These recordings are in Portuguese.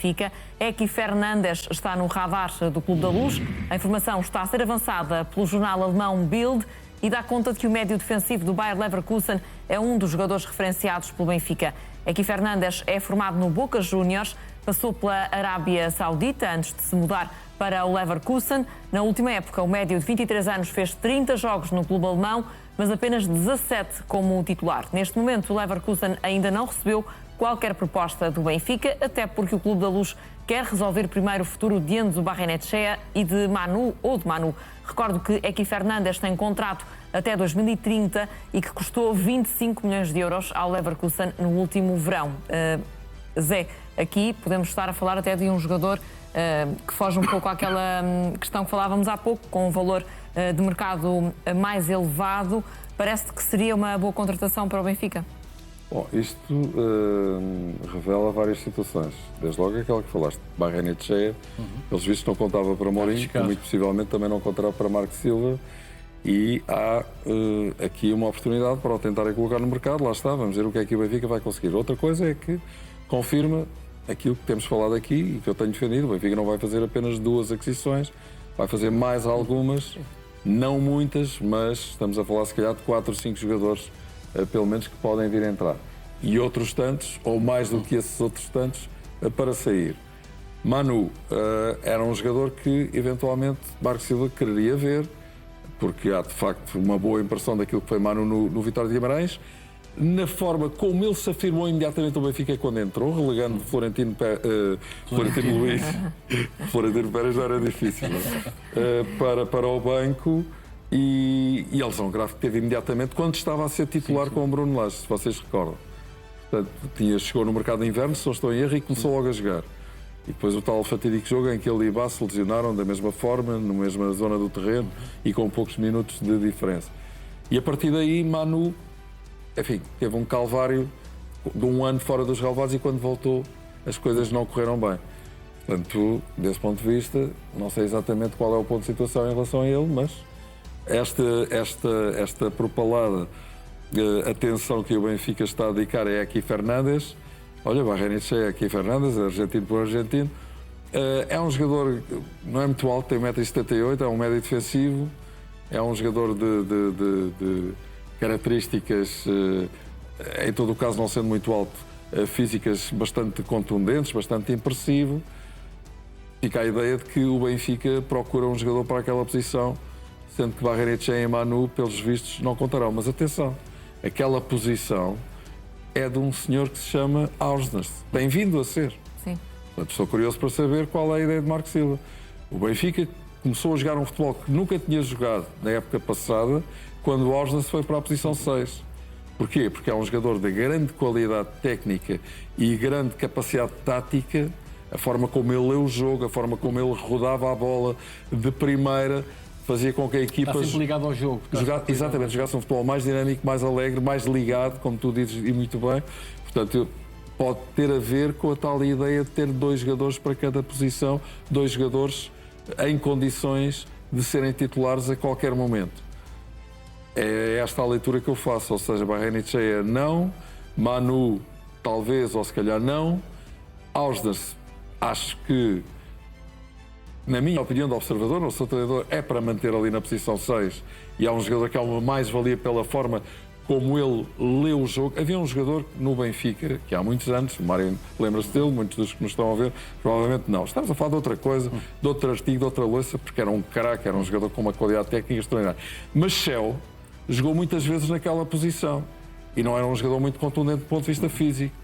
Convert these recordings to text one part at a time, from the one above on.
Benfica. Equi Fernandes está no radar do Clube da Luz. A informação está a ser avançada pelo jornal alemão Bild e dá conta de que o médio defensivo do Bayer Leverkusen é um dos jogadores referenciados pelo Benfica. Equi Fernandes é formado no Boca Juniors, passou pela Arábia Saudita antes de se mudar para o Leverkusen. Na última época, o médio de 23 anos fez 30 jogos no clube alemão, mas apenas 17 como titular. Neste momento, o Leverkusen ainda não recebeu qualquer proposta do Benfica, até porque o Clube da Luz quer resolver primeiro o futuro de Enzo Barrenechea e de Manu. Recordo que Equi Fernandes tem contrato até 2030 e que custou 25 milhões de euros ao Leverkusen no último verão. Zé, aqui podemos estar a falar até de um jogador que foge um pouco àquela questão que falávamos há pouco, com um valor de mercado mais elevado. Parece que seria uma boa contratação para o Benfica? Bom, isto revela várias situações. Desde logo aquela que falaste, Barrenechea, pelos vistos não contava para Mourinho, muito possivelmente também não contará para Marco Silva, e há aqui uma oportunidade para o tentarem colocar no mercado. Lá está, vamos ver o que é que o Benfica vai conseguir. Outra coisa é que confirma aquilo que temos falado aqui e que eu tenho defendido. O Benfica não vai fazer apenas 2 aquisições, vai fazer mais algumas, não muitas, mas estamos a falar se calhar de 4 ou 5 jogadores pelo menos que podem vir a entrar. E outros tantos, ou mais do que esses outros tantos, para sair. Manu era um jogador que eventualmente Marco Silva quereria ver, porque há de facto uma boa impressão daquilo que foi Manu no Vitória de Guimarães, na forma como ele se afirmou imediatamente o Benfica quando entrou, relegando Florentino Luís, Florentino Pérez já era difícil, para o banco. E a lesão grave que teve imediatamente quando estava a ser titular com o Bruno Lage, se vocês recordam. Portanto, chegou no mercado de inverno, se não estou em erro, e começou logo a jogar. E depois o tal fatídico jogo em que ele e Bá se lesionaram da mesma forma, na mesma zona do terreno e com poucos minutos de diferença. E a partir daí, Manu, enfim, teve um calvário de um ano fora dos relevados e quando voltou as coisas não correram bem. Portanto, desse ponto de vista, não sei exatamente qual é o ponto de situação em relação a ele, mas esta propalada atenção que o Benfica está a dedicar a Equi Fernandes. Olha, Barrenechea é Equi Fernandes, argentino por argentino. É um jogador, não é muito alto, tem 1,78 m, é um médio defensivo, é um jogador de características, em todo o caso não sendo muito alto, físicas bastante contundentes, bastante impressivo. Fica a ideia de que o Benfica procura um jogador para aquela posição, sendo que Barrenechea e Manu, pelos vistos, não contarão. Mas atenção, aquela posição é de um senhor que se chama Ausnes. Tem vindo a ser. Sim. Portanto, estou curioso para saber qual é a ideia de Marco Silva. O Benfica começou a jogar um futebol que nunca tinha jogado na época passada, quando o Ausnes foi para a posição 6. Porquê? Porque é um jogador de grande qualidade técnica e grande capacidade tática. A forma como ele leu o jogo, a forma como ele rodava a bola de primeira, fazia com que a equipa... Está sempre ligado ao jogo. Exatamente, jogasse um futebol mais dinâmico, mais alegre, mais ligado, como tu dizes, e muito bem. Portanto, pode ter a ver com a tal ideia de ter 2 jogadores para cada posição, 2 jogadores em condições de serem titulares a qualquer momento. É esta a leitura que eu faço, ou seja, Barrenechea não, Manu talvez, ou se calhar não, Ausnes, acho que, na minha opinião de observador, não sou treinador, é para manter ali na posição 6 e há um jogador que é uma mais-valia pela forma como ele leu o jogo. Havia um jogador no Benfica, que há muitos anos, o Mário lembra-se dele, muitos dos que nos estão a ver, provavelmente não. Estamos a falar de outra coisa, de outro artigo, de outra louça, porque era um craque, era um jogador com uma qualidade técnica extraordinária. Mas Shell jogou muitas vezes naquela posição e não era um jogador muito contundente do ponto de vista físico.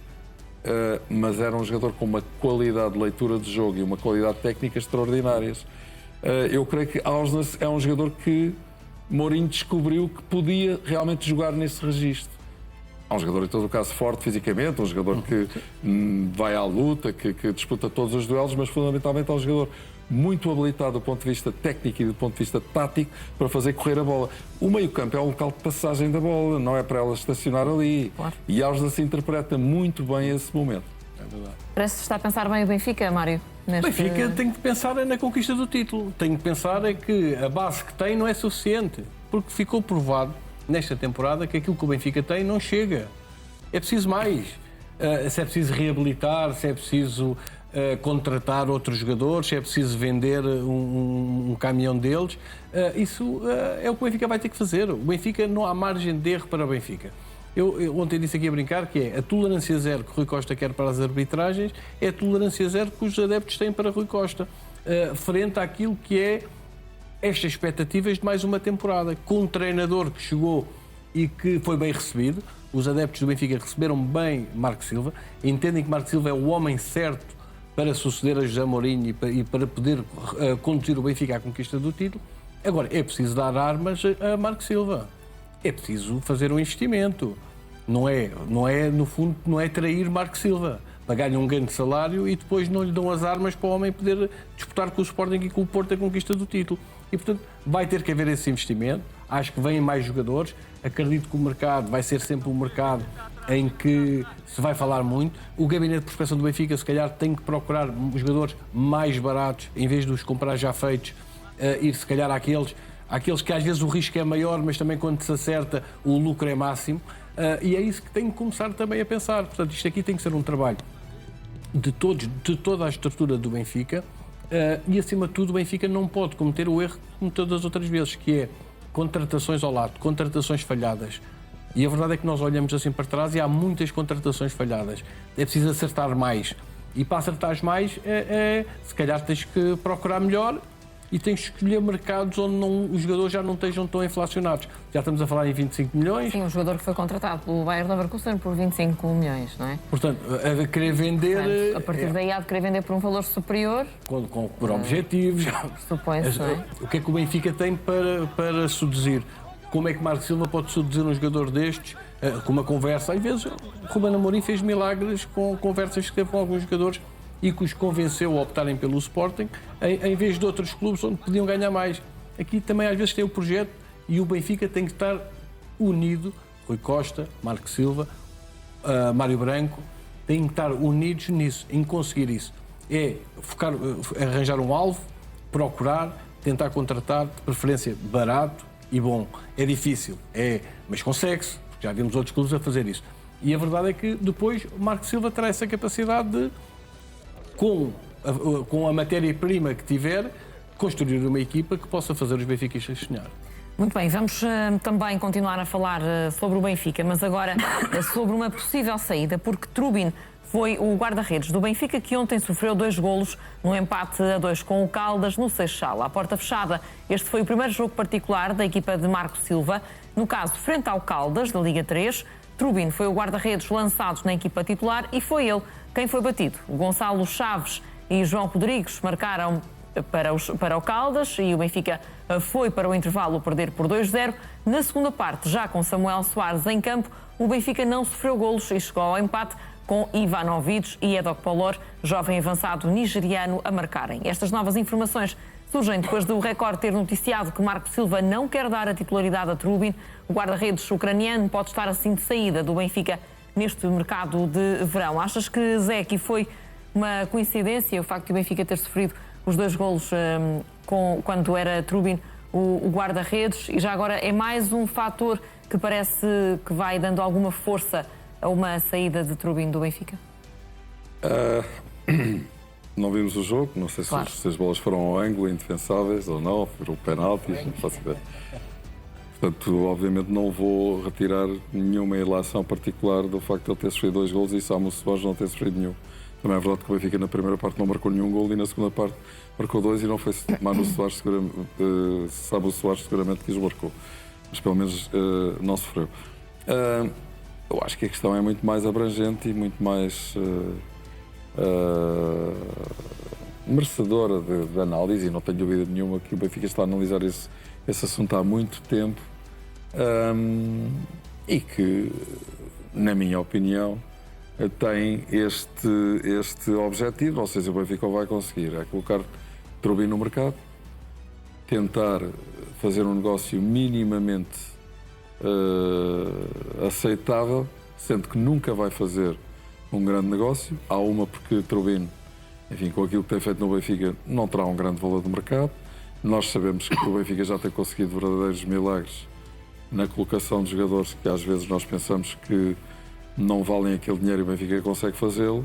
Mas era um jogador com uma qualidade de leitura de jogo e uma qualidade técnica extraordinárias. Eu creio que Ausnes é um jogador que Mourinho descobriu que podia realmente jogar nesse registro. É um jogador, em todo o caso, forte fisicamente, um jogador que vai à luta, que disputa todos os duelos, mas fundamentalmente é um jogador muito habilitado do ponto de vista técnico e do ponto de vista tático para fazer correr a bola. O meio-campo é um local de passagem da bola, não é para ela estacionar ali. Claro. E Ausnes interpreta muito bem esse momento. É verdade. Parece que está a pensar bem o Benfica, Mário. O Benfica tem que pensar na conquista do título. Tem que pensar é que a base que tem não é suficiente. Porque ficou provado nesta temporada que aquilo que o Benfica tem não chega. É preciso mais. Se é preciso reabilitar, se é preciso contratar outros jogadores, se é preciso vender um caminhão deles. Isso é o que o Benfica vai ter que fazer. O Benfica, não há margem de erro para o Benfica. Eu ontem disse aqui a brincar que é a tolerância zero que Rui Costa quer para as arbitragens, é a tolerância zero que os adeptos têm para Rui Costa, frente àquilo que é estas expectativas de mais uma temporada, com um treinador que chegou e que foi bem recebido. Os adeptos do Benfica receberam bem Marco Silva, entendem que Marco Silva é o homem certo para suceder a José Mourinho e para poder conduzir o Benfica à conquista do título. Agora, é preciso dar armas a Marco Silva. É preciso fazer um investimento. Não é, no fundo, não é trair Marco Silva. Pagar-lhe um grande salário e depois não lhe dão as armas para o homem poder disputar com o Sporting e com o Porto a conquista do título. E, portanto, vai ter que haver esse investimento. Acho que vêm mais jogadores. Acredito que o mercado vai ser sempre um mercado em que se vai falar muito. O gabinete de prospecção do Benfica, se calhar, tem que procurar jogadores mais baratos, em vez de os comprar já feitos, ir, se calhar, àqueles que às vezes o risco é maior, mas também quando se acerta o lucro é máximo. E é isso que tem que começar também a pensar. Portanto, isto aqui tem que ser um trabalho de toda a estrutura do Benfica, e acima de tudo o Benfica não pode cometer o erro como todas as outras vezes, que é contratações ao lado, contratações falhadas. E a verdade é que nós olhamos assim para trás e há muitas contratações falhadas. É preciso acertar mais. E para acertares mais, se calhar tens que procurar melhor e tens que escolher mercados onde os jogadores já não estejam tão inflacionados. Já estamos a falar em 25 milhões. Sim, um jogador que foi contratado pelo Bayer Leverkusen por 25 milhões, não é? Portanto, a querer vender... Portanto, a partir daí há de querer vender por um valor superior. Por objetivos. Supõe-se, não é? O que é que o Benfica tem para seduzir? Como é que Marco Silva pode seduzir um jogador destes com uma conversa? Às vezes, o Ruben Amorim fez milagres com conversas que teve com alguns jogadores e que os convenceu a optarem pelo Sporting, em vez de outros clubes onde podiam ganhar mais. Aqui também às vezes tem o projeto e o Benfica tem que estar unido. Rui Costa, Marco Silva, Mário Branco, têm que estar unidos nisso, em conseguir isso. É focar, arranjar um alvo, procurar, tentar contratar, de preferência barato e bom. É difícil, mas consegue-se, porque já vimos outros clubes a fazer isso. E a verdade é que depois o Marco Silva terá essa capacidade de, com a matéria-prima que tiver, construir uma equipa que possa fazer os benfiquistas sonhar. Muito bem, vamos também continuar a falar sobre o Benfica, mas agora sobre uma possível saída, porque Trubin foi o guarda-redes do Benfica que ontem sofreu 2 golos no empate a 2 com o Caldas no Seixal. À porta fechada, este foi o primeiro jogo particular da equipa de Marco Silva. No caso, frente ao Caldas, da Liga 3, Trubin foi o guarda-redes lançado na equipa titular e foi ele quem foi batido. O Gonçalo Chaves e João Rodrigues marcaram para o Caldas e o Benfica foi para o intervalo perder por 2-0. Na segunda parte, já com Samuel Soares em campo, o Benfica não sofreu golos e chegou ao empate com Ivanovic e Edok Polor, jovem avançado nigeriano, a marcarem. Estas novas informações surgem depois do Record ter noticiado que Marco Silva não quer dar a titularidade a Trubin. O guarda-redes ucraniano pode estar assim de saída do Benfica neste mercado de verão. Achas que, Zé, que foi uma coincidência o facto de o Benfica ter sofrido os 2 golos quando era Trubin o guarda-redes, e já agora é mais um fator que parece que vai dando alguma força a uma saída de Trubin do Benfica? Não vimos o jogo, não sei claro. se as bolas foram ao ângulo, indefensáveis ou não, foram penaltis, não faço ideia. Portanto, obviamente não vou retirar nenhuma ilação particular do facto de ele ter sofrido 2 golos e Samu Soares não ter sofrido nenhum. Também é verdade que o Benfica na primeira parte não marcou nenhum gol e na segunda parte marcou 2 e não foi Samu Soares seguramente que os marcou. Mas pelo menos não sofreu. Eu acho que a questão é muito mais abrangente e muito mais merecedora de análise, e não tenho dúvida nenhuma que o Benfica está a analisar esse assunto há muito tempo, e que, na minha opinião, tem este objetivo, ou seja, o Benfica vai conseguir é colocar Trubin no mercado, tentar fazer um negócio minimamente aceitável, sendo que nunca vai fazer um grande negócio. Há uma porque Trubin, enfim, com aquilo que tem feito no Benfica, não terá um grande valor de mercado. Nós sabemos que o Benfica já tem conseguido verdadeiros milagres na colocação de jogadores que às vezes nós pensamos que não valem aquele dinheiro e o Benfica consegue fazê-lo.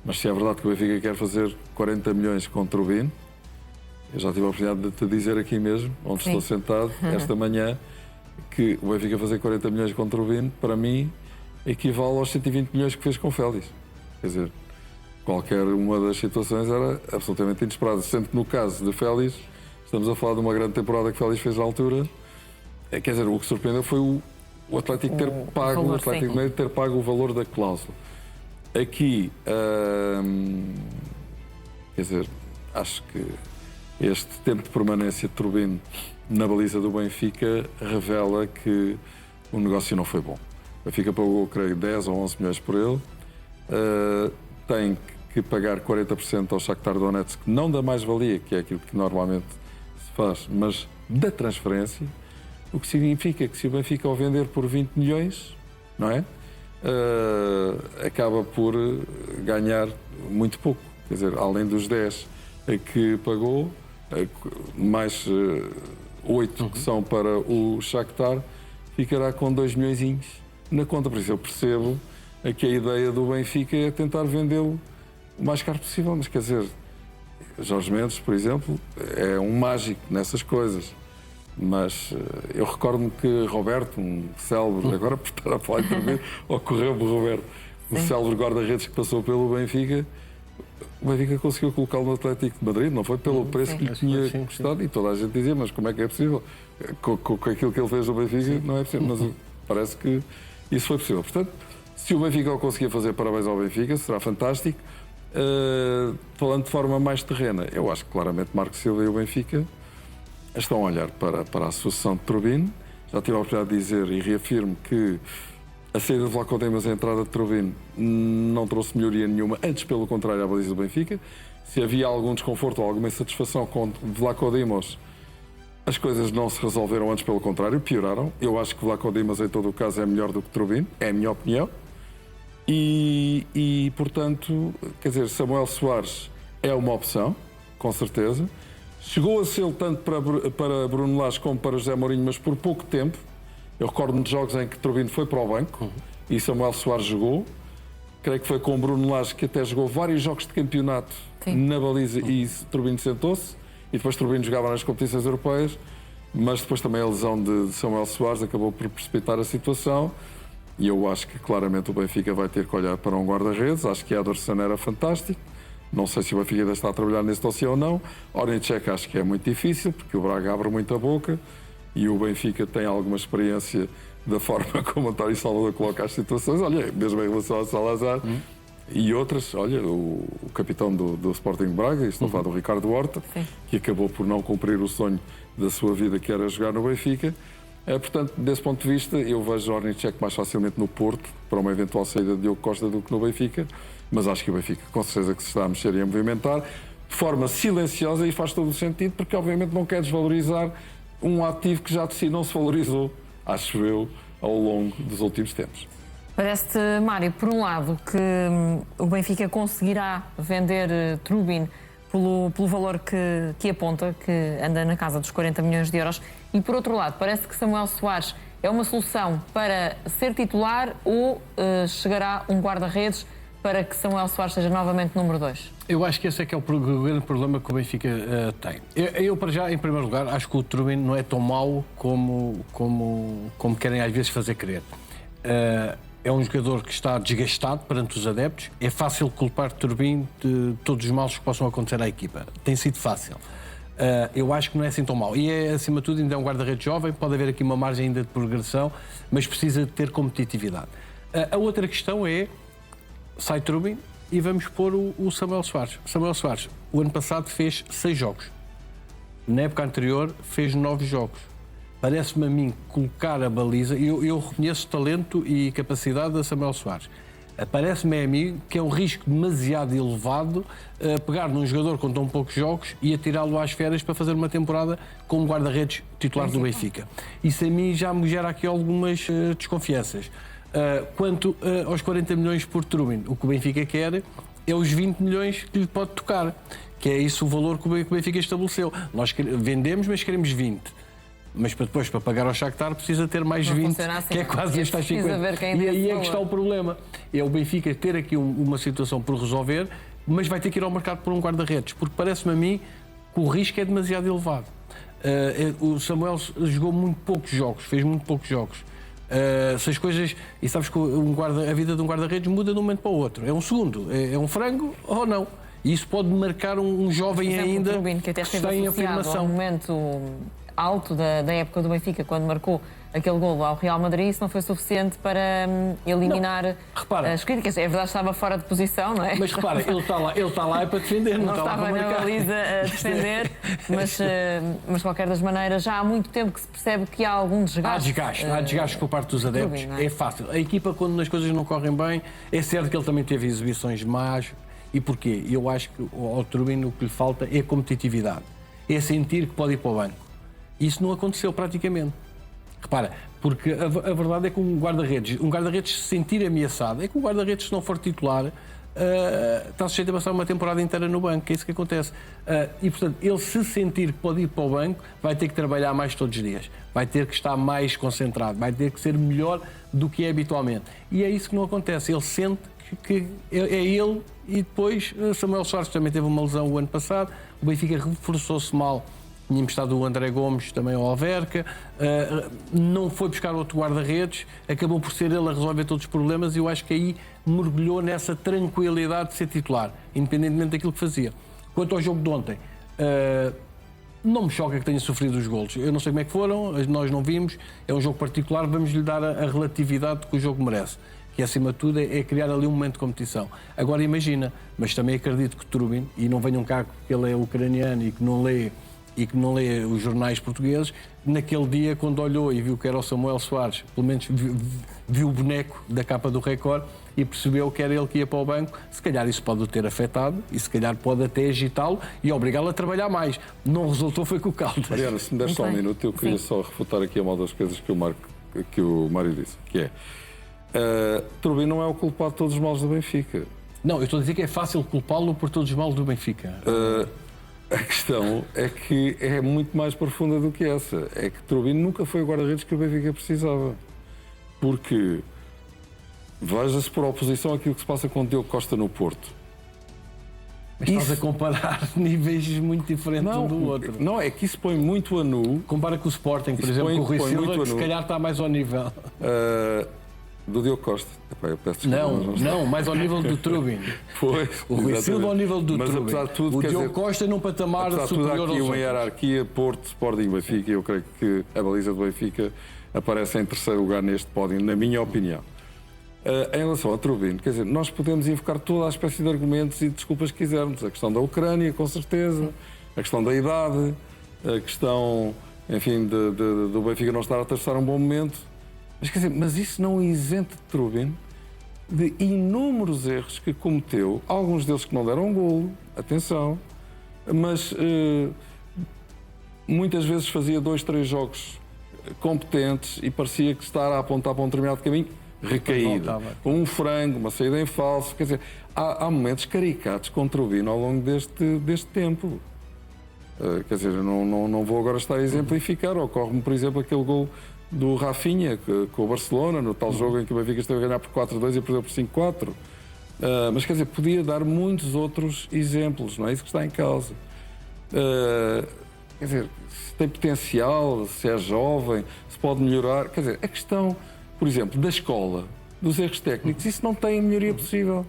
Mas se é verdade que o Benfica quer fazer 40 milhões com Trubin, eu já tive a oportunidade de te dizer aqui mesmo, onde estou sentado, esta manhã, que o Benfica fazer 40 milhões com Trubin, para mim, equivale aos 120 milhões que fez com Félix. Quer dizer, qualquer uma das situações era absolutamente inesperada. Sendo que no caso de Félix, estamos a falar de uma grande temporada que Félix fez na altura. Quer dizer, o que surpreendeu foi o Atlético ter pago, o Atlético Mineiro ter pago o valor da cláusula. Aqui, quer dizer, acho que este tempo de permanência de Trubin na baliza do Benfica revela que o negócio não foi bom. O Benfica pagou, creio, 10 ou 11 milhões por ele. Tem que pagar 40% ao Shakhtar Donetsk, não da mais-valia, que é aquilo que normalmente se faz, mas da transferência, o que significa que se o Benfica ao vender por 20 milhões, não é? Acaba por ganhar muito pouco. Quer dizer, além dos 10 que pagou, mais 8 que são para o Shakhtar, ficará com 2 milhões na conta. Por isso eu percebo que a ideia do Benfica é tentar vendê-lo o mais caro possível. Mas quer dizer, Jorge Mendes, por exemplo, é um mágico nessas coisas. Mas eu recordo-me que Roberto, um célebre, agora por estar a falar outra vez, ocorreu-me Roberto, um célebre guarda-redes que passou pelo Benfica, o Benfica conseguiu colocá-lo no Atlético de Madrid, não foi pelo preço que lhe tinha custado, e toda a gente dizia, mas como é que é possível? Com aquilo que ele fez no Benfica, não é possível, mas parece que isso foi possível. Portanto, se o Benfica o conseguia fazer, parabéns ao Benfica, será fantástico. Falando de forma mais terrena, eu acho que claramente Marco Silva e o Benfica estão a olhar para a sucessão de Trubin. Já tive a oportunidade de dizer e reafirmo que a saída de Vlaco Dimos e a entrada de Trubin não trouxe melhoria nenhuma, antes pelo contrário à baliza do Benfica. Se havia algum desconforto ou alguma insatisfação com Vlaco Dimos, as coisas não se resolveram, antes pelo contrário, pioraram. Eu acho que Vlaco Dimos em todo o caso é melhor do que Trubin, é a minha opinião. E portanto, quer dizer, Samuel Soares é uma opção, com certeza. Chegou a ser tanto para Bruno Lage como para José Mourinho, mas por pouco tempo. Eu recordo-me de jogos em que Trubin foi para o banco e Samuel Soares jogou. Creio que foi com Bruno Lage que até jogou vários jogos de campeonato na baliza e Trubin sentou-se. E depois Trubin jogava nas competições europeias, mas depois também a lesão de Samuel Soares acabou por precipitar a situação. E eu acho que claramente o Benfica vai ter que olhar para um guarda-redes. Acho que Ederson era fantástico. Não sei se o Benfica ainda está a trabalhar nesse dossiê ou não. Ornicek acho que é muito difícil, porque o Braga abre muito a boca e o Benfica tem alguma experiência da forma como o António Salvador coloca as situações. Olha, mesmo em relação ao Salazar e outras. Olha, o capitão do Sporting Braga, estou a falar do Ricardo Horta, que acabou por não cumprir o sonho da sua vida, que era jogar no Benfica. Portanto, desse ponto de vista, eu vejo Ornicek mais facilmente no Porto, para uma eventual saída de Diogo Costa, do que no Benfica. Mas acho que o Benfica, com certeza, que se está a mexer e a movimentar de forma silenciosa, e faz todo o sentido, porque obviamente não quer desvalorizar um ativo que já de si não se valorizou, acho eu, ao longo dos últimos tempos. Parece-te, Mário, por um lado, que o Benfica conseguirá vender Trubin pelo valor que aponta, que anda na casa dos 40 milhões de euros, e por outro lado, parece que Samuel Soares é uma solução para ser titular ou chegará um guarda-redes para que Samuel Soares seja novamente número 2? Eu acho que esse é que é o grande problema que o Benfica tem. Eu, para já, em primeiro lugar, acho que o Trubin não é tão mau como querem às vezes fazer crer. É um jogador que está desgastado perante os adeptos. É fácil culpar Trubin de todos os males que possam acontecer à equipa. Tem sido fácil. Eu acho que não é assim tão mau. E é, acima de tudo, ainda é um guarda-redes jovem, pode haver aqui uma margem ainda de progressão, mas precisa de ter competitividade. A outra questão é: sai Trubin e vamos pôr o Samuel Soares. Samuel Soares, o ano passado, fez 6 jogos. Na época anterior, fez 9 jogos. Parece-me a mim colocar a baliza, e eu reconheço talento e capacidade da Samuel Soares. Parece-me a mim que é um risco demasiado elevado pegar num jogador com tão poucos jogos e atirá-lo às férias para fazer uma temporada como guarda-redes titular do Benfica. Isso a mim já me gera aqui algumas desconfianças. Quanto aos 40 milhões por Trubin, o que o Benfica quer é os 20 milhões que lhe pode tocar, que é isso o valor que o Benfica estabeleceu. Nós vendemos, mas queremos 20. Mas depois, para pagar ao Shakhtar, precisa ter mais 20, assim, que é quase este às 50. E aí é que está o problema. É o Benfica ter aqui uma situação por resolver, mas vai ter que ir ao mercado por um guarda-redes, porque parece-me a mim que o risco é demasiado elevado. O Samuel jogou muito poucos jogos, fez muito poucos jogos. Se as coisas... E sabes que a vida de um guarda-redes muda de um momento para o outro. É um segundo, é um frango ou não. E isso pode marcar um jovem ainda Turbin, que até está em afirmação. Ao momento alto da época do Benfica, quando marcou aquele golo ao Real Madrid, isso não foi suficiente para eliminar as críticas. É verdade, estava fora de posição, não é? Mas repara, ele está lá é para defender, não está lá para marcar. Não estava na baliza a defender, mas de qualquer das maneiras, já há muito tempo que se percebe que há algum desgaste. Há desgaste por parte dos adeptos, é fácil. A equipa, quando as coisas não correm bem, é certo que ele também teve exibições más. E porquê? Eu acho que ao Turbin o que lhe falta é competitividade. É sentir que pode ir para o banco. Isso não aconteceu praticamente. Repara, porque a verdade é que um guarda-redes se sentir ameaçado, é que um guarda-redes, se não for titular, está sujeito a passar uma temporada inteira no banco, que é isso que acontece. E, portanto, ele se sentir que pode ir para o banco, vai ter que trabalhar mais todos os dias, vai ter que estar mais concentrado, vai ter que ser melhor do que é habitualmente. E é isso que não acontece. Ele sente que é ele, e depois Samuel Soares também teve uma lesão o ano passado, o Benfica reforçou-se mal. Tínhamos estado o André Gomes também ao Alverca, não foi buscar outro guarda-redes, acabou por ser ele a resolver todos os problemas e eu acho que aí mergulhou nessa tranquilidade de ser titular, independentemente daquilo que fazia. Quanto ao jogo de ontem, não me choca que tenha sofrido os golos. Eu não sei como é que foram, nós não vimos, é um jogo particular, vamos-lhe dar a relatividade que o jogo merece, que acima de tudo é criar ali um momento de competição. Agora imagina, mas também acredito que Turbin, e não venham cá porque ele é ucraniano e que não lê os jornais portugueses, naquele dia, quando olhou e viu que era o Samuel Soares, pelo menos viu o boneco da capa do Record e percebeu que era ele que ia para o banco, se calhar isso pode o ter afetado e se calhar pode até agitá-lo e obrigá-lo a trabalhar mais. Não resultou, foi com o caldo. Mariana, se me der só um minuto, eu queria só refutar aqui uma das coisas que o Mário disse, que é Turbin não é o culpado de todos os males do Benfica. Não, eu estou a dizer que é fácil culpá-lo por todos os males do Benfica. A questão é que é muito mais profunda do que essa. É que Turbin nunca foi o guarda-redes que o Benfica precisava. Porque veja-se por oposição àquilo que se passa com o Diogo Costa no Porto. Mas estás a comparar níveis muito diferentes um do outro. Não, é que isso põe muito a nu. Compara com o Sporting, por exemplo, com o Rui Silva, que se calhar está mais ao nível. Do Diogo Costa. Epá, eu peço desculpa, não, mais ao nível do Turbin. Pois, o Rui Silva ao nível do Turbin. Apesar de tudo, o Diogo Costa num patamar superior aos outros. Apesar de tudo, há aqui uma hierarquia, Porto, Sporting e Benfica, e eu creio que a baliza do Benfica aparece em terceiro lugar neste pódio, na minha opinião. Em relação ao Turbin, quer dizer, nós podemos invocar toda a espécie de argumentos e desculpas que quisermos. A questão da Ucrânia, com certeza, a questão da idade, a questão, enfim, do Benfica não estar a atravessar um bom momento. Mas, quer dizer, mas isso não isenta de Turbin de inúmeros erros que cometeu, alguns deles que não deram golo, atenção, mas muitas vezes fazia 2, 3 jogos competentes e parecia que estar a apontar para um determinado caminho recaído. Com um frango, uma saída em falso, quer dizer, há momentos caricatos com Turbin ao longo deste tempo. Quer dizer, não vou agora estar a exemplificar, ocorre-me, por exemplo, aquele golo do Rafinha com o Barcelona, no tal jogo em que o Benfica esteve a ganhar por 4-2 e perdeu por 5-4. Mas, quer dizer, podia dar muitos outros exemplos, não é isso que está em causa. Quer dizer, se tem potencial, se é jovem, se pode melhorar. Quer dizer, a questão, por exemplo, da escola, dos erros técnicos, isso não tem a melhoria possível.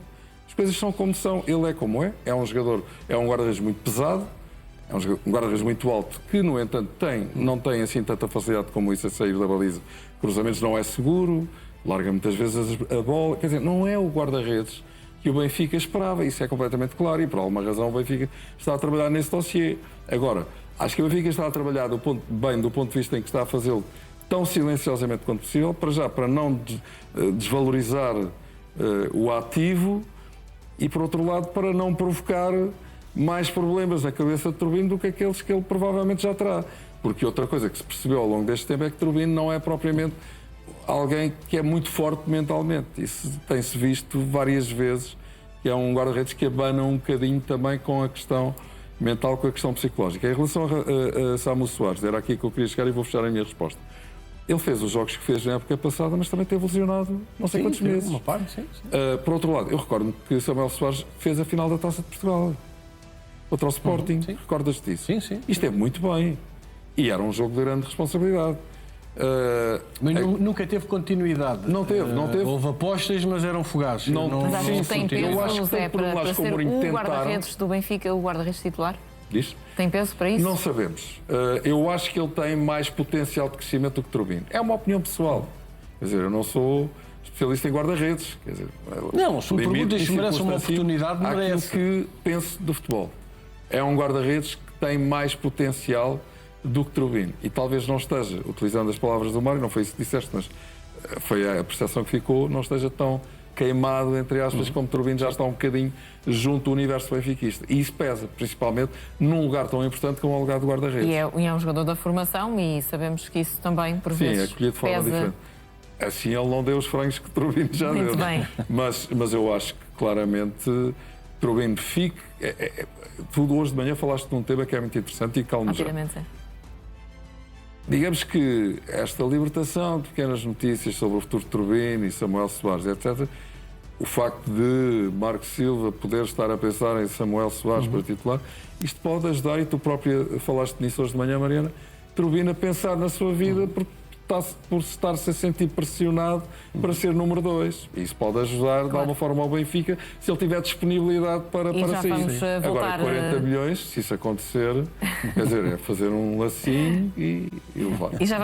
As coisas são como são. Ele é como é um jogador, é um guarda-redes muito pesado, é um guarda-redes muito alto, que, no entanto, não tem assim tanta facilidade como isso a sair da baliza. Cruzamentos não é seguro, larga muitas vezes a bola. Quer dizer, não é o guarda-redes que o Benfica esperava. Isso é completamente claro e, por alguma razão, o Benfica está a trabalhar nesse dossiê. Agora, acho que o Benfica está a trabalhar bem do ponto de vista em que está a fazê-lo tão silenciosamente quanto possível, para não desvalorizar o ativo e, por outro lado, para não provocar mais problemas na cabeça de Turbin do que aqueles que ele provavelmente já terá. Porque outra coisa que se percebeu ao longo deste tempo é que Turbin não é propriamente alguém que é muito forte mentalmente. Isso tem-se visto várias vezes, que é um guarda-redes que abana um bocadinho também com a questão mental com a questão psicológica. Em relação a Samu Soares, era aqui que eu queria chegar e vou fechar a minha resposta. Ele fez os jogos que fez na época passada, mas também teve lesionado não sei quantos meses. Uma parte, sim. Por outro lado, eu recordo-me que Samuel Soares fez a final da Taça de Portugal contra o Sporting. Recordas-te disso? Sim, sim. E esteve muito bem. E era um jogo de grande responsabilidade. Mas nunca teve continuidade. Não teve. Houve apostas, mas eram fugazes. Mas acho que tem peso, eu acho que José, por um lado para com o ser Mourinho o tentaram. guarda-redes do Benfica, o guarda-redes titular? Diz? Tem peso para isso? Não sabemos. Eu acho que ele tem mais potencial de crescimento do que Trubin. É uma opinião pessoal. Quer dizer, eu não sou especialista em guarda-redes. Quer dizer, Não, se o perguntas se merece uma oportunidade, merece. Aquilo que penso do futebol. É um guarda-redes que tem mais potencial do que Trubin. E talvez não esteja, utilizando as palavras do Mário, não foi isso que disseste, mas foi a percepção que ficou, não esteja tão queimado, entre aspas, como Trubin já está um bocadinho junto do universo benfiquista. E isso pesa, principalmente num lugar tão importante como o lugar do guarda-redes. E é um jogador da formação e sabemos que isso também, por Sim, vezes, é colhido de forma pesa. diferente. Assim ele não deu os frangos que Trubin já Muito deu. bem. Mas eu acho que claramente Trubin fica... Tu hoje de manhã falaste de um tema que é muito interessante e calmo já. Rapidamente, Digamos que esta libertação de pequenas notícias sobre o futuro de Trubin e Samuel Soares, etc., o facto de Marco Silva poder estar a pensar em Samuel Soares para titular, isto pode ajudar, e tu própria falaste nisso hoje de manhã, Mariana, Trubin a pensar na sua vida por estar-se a sentir pressionado para ser número 2. Isso pode ajudar de alguma forma ao Benfica se ele tiver disponibilidade para já sair. vamos voltar, Agora, 40 milhões, se isso acontecer, quer dizer, é fazer um lacinho e levar. E já vamos